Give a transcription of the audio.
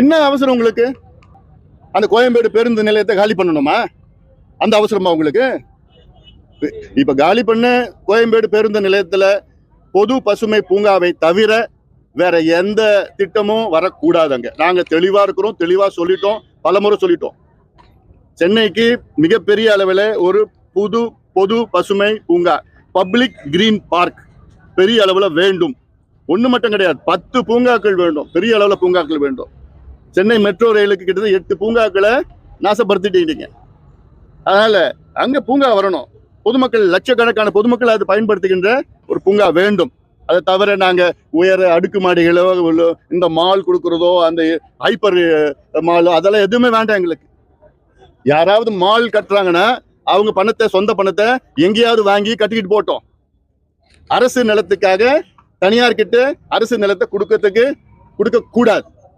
என்ன அவசரம் உங்களுக்கு? அந்த கோயம்பேடு பேருந்து நிலையத்தை காலி பண்ணணுமா? அந்த அவசரமா உங்களுக்கு? இப்ப காலி பண்ண கோயம்பேடு பேருந்து நிலையத்துல பொது பசுமை பூங்காவை தவிர வேற எந்த திட்டமும் வரக்கூடாதுங்க. நாங்க தெளிவா இருக்கிறோம், தெளிவா சொல்லிட்டோம், பலமுறை சொல்லிட்டோம். சென்னைக்கு மிகப்பெரிய அளவில் ஒரு பொது பசுமை பூங்கா, பப்ளிக் கிரீன் பார்க் பெரிய அளவில் வேண்டும். ஒன்று மட்டும் கிடையாது, 10 பூங்காக்கள் வேண்டும், பெரிய அளவில் பூங்காக்கள் வேண்டும். சென்னை மெட்ரோ ரயிலுக்கு கிட்டத்தட்ட 8 பூங்காக்களை நாசப்படுத்திட்டீங்க. அதனால அங்க பூங்கா வரணும். பொதுமக்கள், லட்சக்கணக்கான பொதுமக்கள் அது பயன்படுத்துகின்ற ஒரு பூங்கா வேண்டும். அதை தவிர நாங்க உயர அடுக்குமாடிகளோ இந்த மால் கொடுக்கறதோ அந்த ஹைப்பர் மாலோ அதெல்லாம் எதுவுமே வேண்டாம் எங்களுக்கு. யாராவது மால் கட்டுறாங்கன்னா அவங்க பணத்தை, சொந்த பணத்தை எங்கேயாவது வாங்கி கட்டிக்கிட்டு போட்டோம். அரசு நிலத்துக்காக தனியார் கிட்ட அரசு நிலத்தை கொடுக்க கூடாது.